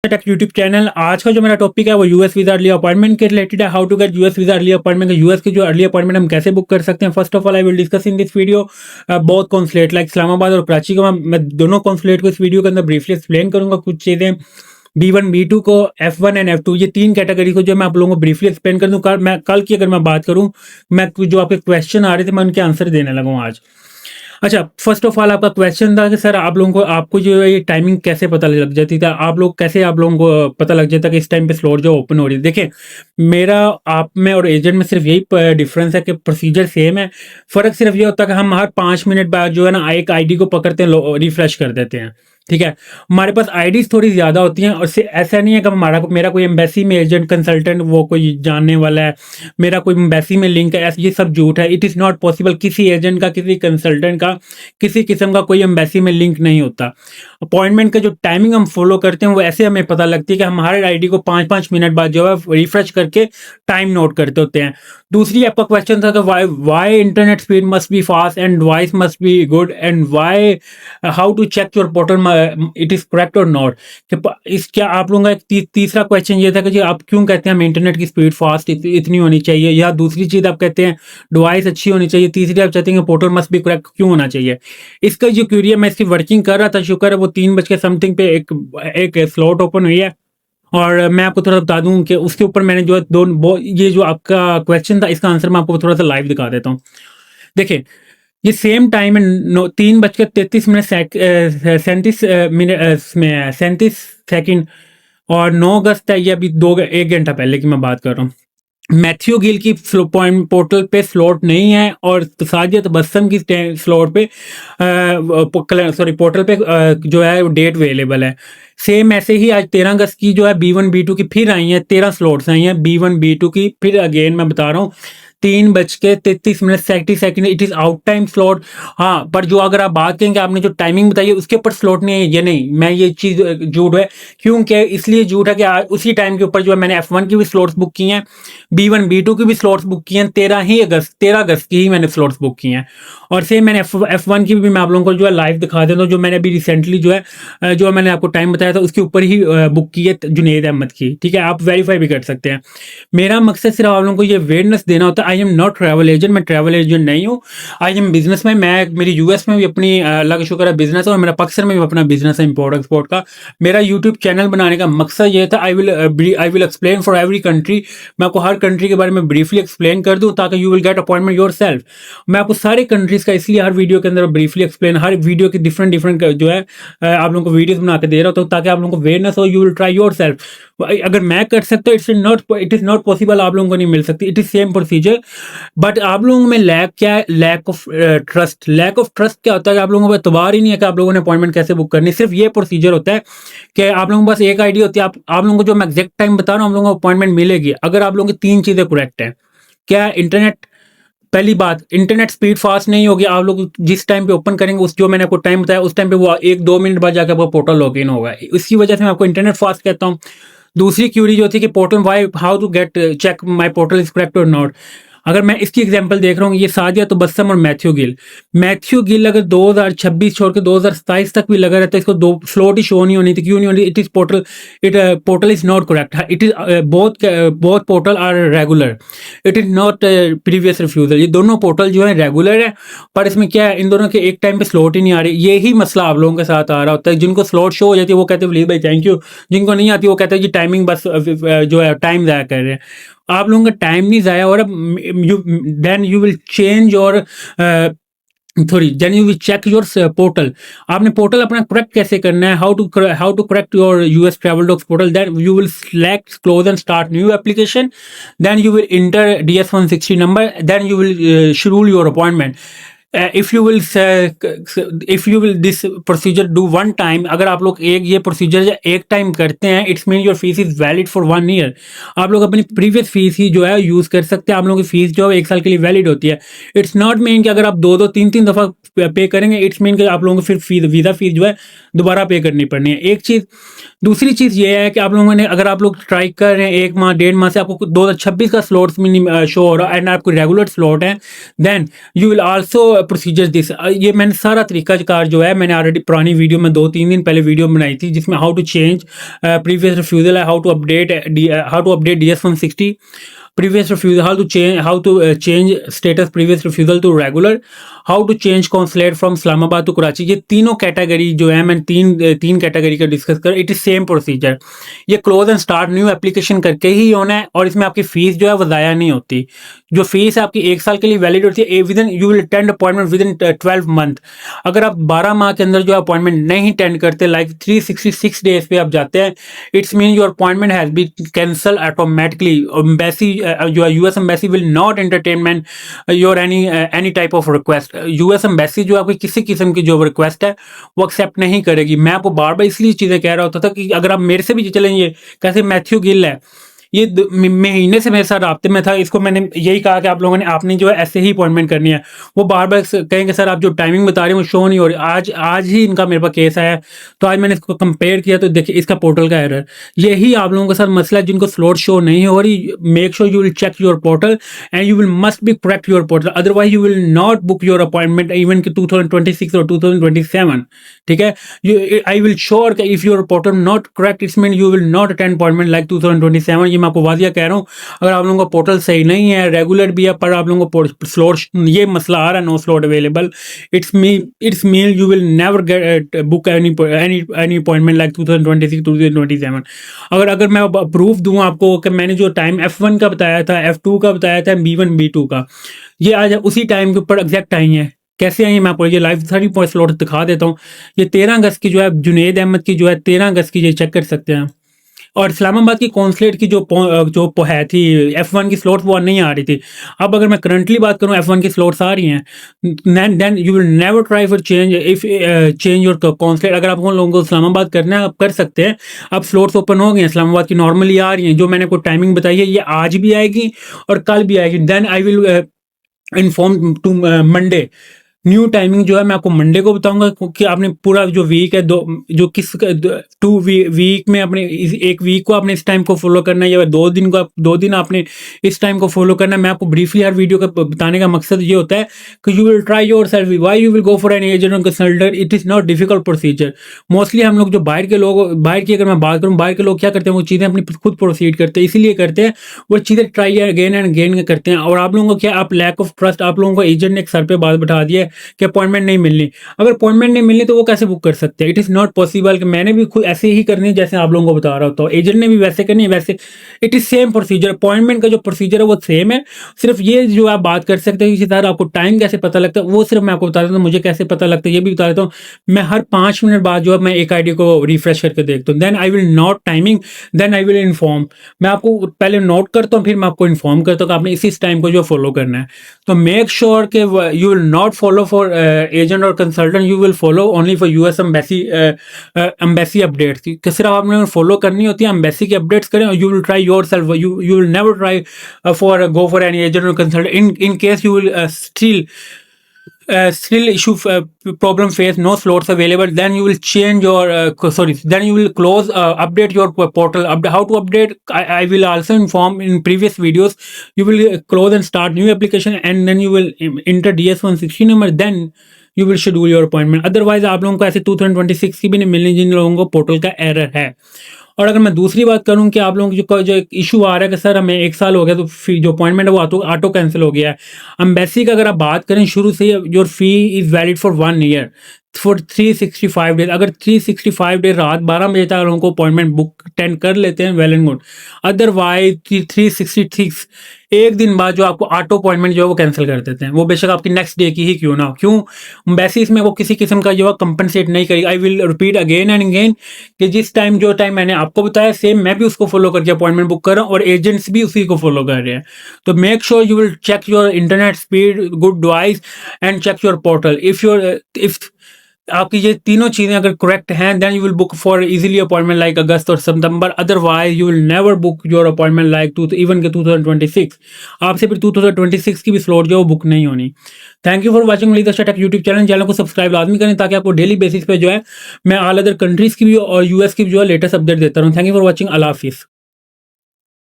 Take YouTube channel. आज का जो मेरा टॉपिक है वो यूएस वीजा अर्ली अपॉइंटमेंट के रिलेटेड है। How to get US visa early appointment. US की जो अर्ली अपॉइंटमेंट हम कैसे बुक कर सकते हैं। First of all I will discuss in this video both consulate like Islamabad और कराची को। मैं दोनों कॉन्सुलेट को इस वीडियो के अंदर ब्रीफली एक्सप्लेन करूंगा कुछ चीज़ें। B1 B2 को, F1 एंड F2 ये तीन कैटेगरी को जो मैं आप लोगों को ब्रीफली एक्सप्लेन कर दूं। कल की अगर मैं बात करूं, मैं जो आपके क्वेश्चन आ रहे थे मैं उनके आंसर देने लगा हूं आज। अच्छा, फर्स्ट ऑफ ऑल आपका क्वेश्चन था कि सर आप लोगों को आपको जो है ये टाइमिंग कैसे पता लग जाती था, आप लोग कैसे आप लोगों को पता लग जाता कि इस टाइम पे स्लॉट जो ओपन हो रही है। देखिए, मेरा आप में और एजेंट में सिर्फ यही डिफरेंस है कि प्रोसीजर सेम है। फ़र्क सिर्फ ये होता है कि हम हर 5 मिनट बाद जो है ना एक आईडी को पकड़ते हैं, रिफ्रेश कर देते हैं। ठीक है, हमारे पास आईडीज थोड़ी ज़्यादा होती हैं और ऐसा नहीं है कि मेरा कोई एम्बेसी में एजेंट कंसल्टेंट वो कोई जानने वाला है, मेरा कोई एम्बेसी में लिंक है, ये सब झूठ है। It is not possible. किसी एजेंट का, किसी कंसल्टेंट का, किसी किस्म का कोई एम्बेसी में लिंक नहीं होता। अपॉइंटमेंट का जो टाइमिंग हम फॉलो करते हैं वो ऐसे हमें पता लगती है कि हम हर आईडी को 5-5 मिनट बाद जो है रिफ्रेश करके टाइम नोट करते होते हैं। दूसरी आपका क्वेश्चन था कि why internet speed must be fast and voice must be good and why how to check your portal it is correct और नॉट। इस क्या आप लोगों का एक तीसरा क्वेश्चन ये था कि जी आप क्यों कहते हैं हम इंटरनेट की स्पीड फास्ट इतनी होनी चाहिए, या दूसरी चीज आप कहते हैं डिवाइस अच्छी होनी चाहिए, तीसरी आप चाहते हैं पोर्टल मस्ट बी करेक्ट क्यों होना चाहिए। इसका जो क्यूरी है मैं इसकी वर्किंग कर रहा था, शुक्र है वो 3 बज के समथिंग पे एक स्लॉट ओपन हुई है। और मैं आपको थोड़ा बता दूं कि उसके ऊपर मैंने जो है ये जो आपका क्वेश्चन था इसका आंसर मैं आपको थोड़ा सा लाइव दिखा देता हूँ। देखिए, ये सेम टाइम है 3:33 मिनट में 37 सेकंड और 9 अगस्त है। ये अभी 1 घंटा पहले की मैं बात कर रहा हूँ। मैथ्यू गिल की पॉइंट पोर्टल पे स्लॉट नहीं है और साजिद बस्सम की स्लॉट पे पोर्टल पे जो है डेट अवेलेबल है। सेम ऐसे ही आज 13 अगस्त की जो है B1 B2 की फिर आई है, 13 स्लॉट्स आई हैं B1 B2 की। फिर अगेन मैं बता रहा हूँ 3:33 it is out time slot. हाँ, पर जो अगर आप बात करेंगे आपने जो टाइमिंग बताई है उसके ऊपर स्लॉट नहीं है, ये नहीं, मैं ये चीज झूठ है। क्योंकि इसलिए झूठ है कि उसी टाइम के ऊपर जो है मैंने F1 की भी स्लॉट्स बुक की हैं, B1 B2 की भी स्लॉट्स बुक की हैं। 13 अगस्त की ही मैंने स्लॉट्स बुक की हैं। और सेम मैंने F1 की भी मैं आप लोगों को जो है लाइव दिखा देता हूँ, जो मैंने अभी रिसेंटली जो है जो मैंने आपको टाइम बताया था उसके ऊपर ही बुक की है, जुनेद अहमद की। ठीक है, आप वेरीफाई भी कर सकते हैं। मेरा मकसद सिर्फ आप लोगों को ये अवेयरनेस देना होता है। I am not travel agent, मैं ट्रैवल एजेंट नहीं हूँ। आई एम बिजनेस में, मेरी यूएस में भी अपनी अल्लाह का शुक्र है बिजनेस है और मेरा पाकिस्तान में भी अपना बिजनेस है इम्पोर्ट एक्सपोर्ट का। मेरा यूट्यूब चैनल बनाने का मकसद ये था, I will explain for every country. मैं आपको हर कंट्री के बारे में ब्रीफली एक्सप्लेन कर दूं ताकि you will get appointment your self. मैं आपको सारे कंट्रीज का इसलिए हर वीडियो के अंदर ब्रीफली एक्सप्लेन, हर वीडियो की डिफरेंट जो है आप लोगों को वीडियोस बना के दे रहा हूँ ताकि आप लोगों को अवेयरनेस हो। You will try your self. अगर मैं कर सकता हूँ इट इज नॉट पॉसिबल, आप लोगों को नहीं मिल सकती। It is same procedure, but आप लोगों में लैक क्या है? Lack of trust. Lack of trust क्या होता है कि आप लोगों को एतबार ही नहीं है कि आप लोगों ने अपॉइंटमेंट कैसे बुक करनी। सिर्फ ये प्रोसीजर होता है कि आप लोगों के पास एक आईडी होती है। आप लोगों को जो मैं एग्जैक्ट टाइम बता रहा हूँ, आप लोगों को अपॉइंटमेंट मिलेगी अगर आप लोगों की 3 चीजें करेक्ट है। क्या? इंटरनेट। पहली बात, इंटरनेट स्पीड फास्ट नहीं होगी। आप लोग जिस टाइम पे ओपन करेंगे उस जो मैंने आपको टाइम बताया उस टाइम पे वो 1-2 मिनट बाद जाकर आपका पोर्टल लॉग इन होगा। इसकी वजह से मैं आपको इंटरनेट फास्ट कहता हूँ। दूसरी क्यूरी जो थी कि portal how to get check my portal is correct और नॉट। अगर मैं इसकी एग्जांपल देख रहा हूँ, ये सादिया तो बस्सम और मैथ्यू गिल अगर 2026 छोड़ के 2027 तक भी लगा रहता है, इसको 2 स्लॉट ही शो नहीं होनी थी। क्यों नहीं होनी? It is portal is not correct. It is both portal are regular, it is not previous refusal. ये दोनों पोर्टल जो है रेगुलर है, पर इसमें क्या है, इन दोनों के एक टाइम पे स्लॉट ही नहीं आ रही। यही मसला आप लोगों के साथ आ रहा होता है। जिनको स्लॉट शो हो जाती है वो कहते हैं प्लीज भाई थैंक यू, जिनको नहीं आती वो कहते हैं जी टाइमिंग बस जो है टाइम ज़ाया कर रहे हैं। आप लोगों का टाइम नहीं ज़ाया हो रहा। देन यू विल चेंज और then you will check your portal. आपने पोर्टल अपना करेक्ट कैसे करना है? How to correct your US travel docs portal. Then you will select close and start new application. Then you will enter DS-160 number. Then you will schedule your appointment. if you will this procedure do one time, अगर आप लोग ये procedure एक time करते हैं, it's mean your fees is valid for 1 year. आप लोग अपनी प्रीवियस फीस ही जो है यूज कर सकते हैं। आप लोगों की फीस जो है 1 साल के लिए वैलिड होती है। इट्स नॉट मीन कि अगर आप 2-3 दफा पे करेंगे, इट्स मीन कि आप लोगों को फिर वीज़ा फीस जो है दोबारा पे करनी पड़नी है, एक चीज़। दूसरी चीज़ ये है कि आप लोगों ने, अगर आप लोग ट्राई कर रहे हैं 1 माह, 1.5 माह से आपको 2026 का स्लॉट्स मिनी शो हो रहा है एंड आपको रेगुलर स्लॉट है, then you will also procedure this. ये मैंने सारा तरीकाकार जो है मैंने ऑलरेडी पुरानी वीडियो में 2-3 दिन पहले वीडियो बनाई थी, जिसमें how to change previous refusal है, how to update DS-160 previous refusal, how to change status previous refusal to regular, how to change consulate from Islamabad to Karachi. ये तीनों कैटेगरी जो है मैंने तीन कैटेगरी का डिस्कस कर, इट इज सेम प्रोसीजर। ये close and start new application करके ही होना है और इसमें आपकी फीस जो है वो ज़ाया नहीं होती। जो फीस है आपकी 1 साल के लिए वैलिड होती है, with in you will attend appointment with in 12 month. अगर आप 12 माह के अंदर जो अपॉइंटमेंट नहीं अटेंड करते, लाइक 366 डेज पे आप जाते हैं, it's mean your appointment has been cancel automatically. Embassy जो है US embassy will not entertainment your any type of request. US embassy जो आपकी किसी किस्म की जो रिक्वेस्ट है वो एक्सेप्ट नहीं करेगी। मैं आपको बार बार इसलिए चीज़ें कह रहा होता था कि अगर आप मेरे से भी चलेंगे, कैसे मैथ्यू गिल है, ये महीने से मेरे साथ राब्ते में था, इसको मैंने यही कहा कि आप लोगों ने, आपने जो है ऐसे ही अपॉइंटमेंट करनी है। वो बार बार कहेंगे सर आप जो टाइमिंग बता रहे हैं वो शो नहीं हो रही। आज ही इनका मेरे पास केस आया, तो आज मैंने इसको कंपेयर किया तो देखिए इसका पोर्टल का एरर। यही आप लोगों के साथ मसला है जिनको स्लॉट शो नहीं हो रही। Make sure you will check your portal and you will must be correct your portal, otherwise you will not book your appointment even कि 2026 और 2027। ठीक है, आई विल श्योर कि if your portal not correct it's mean you will not attend appointment like 2027। ये मैं आपको वादिया कह रहा हूँ। अगर आप लोगों का पोर्टल सही नहीं है, रेगुलर भी है, पर आप लोगों को स्लॉट, ये मसला आ रहा है no slot available, it's mean you will never get book any appointment like 2026 2027। अगर मैं प्रूफ दूं आपको कि मैंने जो टाइम F1 का बताया था, F2 का बताया था, B1 B2 का, ये आज उसी टाइम के ऊपर एग्जैक्ट आई है। कैसे आई मैं आपको ये लाइव 30 पॉइंट स्लॉट दिखा देता हूँ। ये 13 अगस्त की जो है, जुनेद अहमद की जो है 13 अगस्त की, ये चेक कर सकते हैं। और इस्लामाबाद की कॉन्सुलेट की जो है थी F1 की स्लॉट वो नहीं आ रही थी। अब अगर मैं करंटली बात करूं F1 की स्लॉट्स आ रही हैं, then you will never try for change your consulate. अगर आप उन लोगों को इस्लामाबाद करना है आप कर सकते हैं। अब स्लॉट्स ओपन हो गए हैं, इस्लामाबाद की नॉर्मली आ रही हैं, जो मैंने कोई टाइमिंग बताई है ये आज भी आएगी और कल भी आएगी। Then I will inform to Monday. New timing जो है मैं आपको मंडे को बताऊंगा, क्योंकि आपने पूरा जो वीक है, वीक में अपने एक वीक को आपने इस टाइम को फॉलो करना है या 2 दिन आपने इस टाइम को फॉलो करना है। मैं आपको ब्रीफली हर वीडियो का बताने का मकसद ये होता है कि you will try yourself, why you will go for an agent और consultant, it is not difficult procedure. Mostly हम लोग जो बाहर के लोग, बाहर की अगर मैं बात करूँ, बाहर के लोग क्या करते हैं, वो चीज़ें अपनी खुद प्रोसीड करते हैं, इसीलिए करते हैं, वो चीज़ें ट्राई अगेन एंड अगेन करते हैं। और आप लोगों को क्या, आप लैक ऑफ ट्रस्ट, आप लोगों को एजेंट ने एक सर पे बात बैठा दी है कि अपॉइंटमेंट नहीं मिलनी। अगर अपॉइंटमेंट नहीं मिलनी तो वो कैसे बुक कर सकते हैं? इट इज़ नॉट पॉसिबल कि मैंने भी खुद ऐसे ही करनी है जैसे आप लोगों को बता रहा होता हूँ, एजेंट ने भी वैसे करनी है, वैसे it is same procedure. Appointment का जो प्रोसीजर है वो सेम है, सिर्फ ये जो आप बात कर सकते हैं, इसी तरह आपको टाइम कैसे पता लगता है वो सिर्फ मैं आपको बता देता हूँ। मुझे कैसे पता लगता है ये भी बता देता हूँ। मैं हर 5 मिनट बाद जो है मैं एक आईडी को रिफ्रेश करके देखता हूँ, then I will note timing, then I will inform. मैं आपको पहले नोट करता हूँ, फिर मैं आपको इन्फॉर्म करता हूँ कि आपने इसी टाइम को जो फॉलो करना है। तो मेक श्योर कि you will not follow for agent और consultant, you will follow only for US embassy updates कि सिर्फ आपने फॉलो करनी होती है, एम्बेसी की अपडेट्स करें। और you will try yourself, you will never try for go for any agent और consultant in case you will still issue problem face no slots available, then you will change your then you will close update your portal. How to update, I will also inform in previous videos. You will close and start new application and then you will enter DS-160 number, then you will schedule your appointment. Otherwise आप लोगों को ऐसे 2026 की भी नहीं मिलनी जिन लोगों को पोर्टल का एरर है। और अगर मैं दूसरी बात करूं कि आप लोगों को जो इशू आ रहा है कि सर हमें 1 साल हो गया तो जो अपॉइंटमेंट है वो ऑटो कैंसिल हो गया है। एम्बेसी का अगर आप बात करें शुरू से, your fee is valid for 1 year for 365 days. अगर 365 डेज रात 12 बजे तक लोगों को अपॉइंटमेंट बुक अटेंड कर लेते हैं, वेल एंड गुड। अदरवाइज 366 एक दिन बाद जो आपको ऑटो अपॉइंटमेंट जो है वो कैंसिल कर देते हैं, वो बेशक आपकी नेक्स्ट डे की ही क्यों ना हो। क्यों? वैसे इसमें वो किसी किस्म का जो है कंपनसेट नहीं करेगी। I will repeat again and again कि जिस टाइम जो टाइम मैंने आपको बताया सेम मैं भी उसको फॉलो करके अपॉइंटमेंट बुक कर रहा हूँ और एजेंट्स भी उसी को फॉलो कर रहे हैं। तो make sure you will check your internet speed, good device and check your portal. If आपकी ये तीनों चीज़ें अगर करेक्ट हैं, then you will book for easily appointment like अगस्त और सितंबर, otherwise you will never book your appointment like to even के 2026। आपसे फिर 2026 की भी स्लॉट जो है वो बुक नहीं होनी। Thank you for watching leadership take YouTube channel को सब्सक्राइब लाजमी करें ताकि आपको डेली बेसिस पे जो है मैं ऑल अदर कंट्रीज की भी और यूएस की भी जो है लेटेस्ट अपडेट देता रहूँ। Thank you for watching. अल्लाह हाफिज़।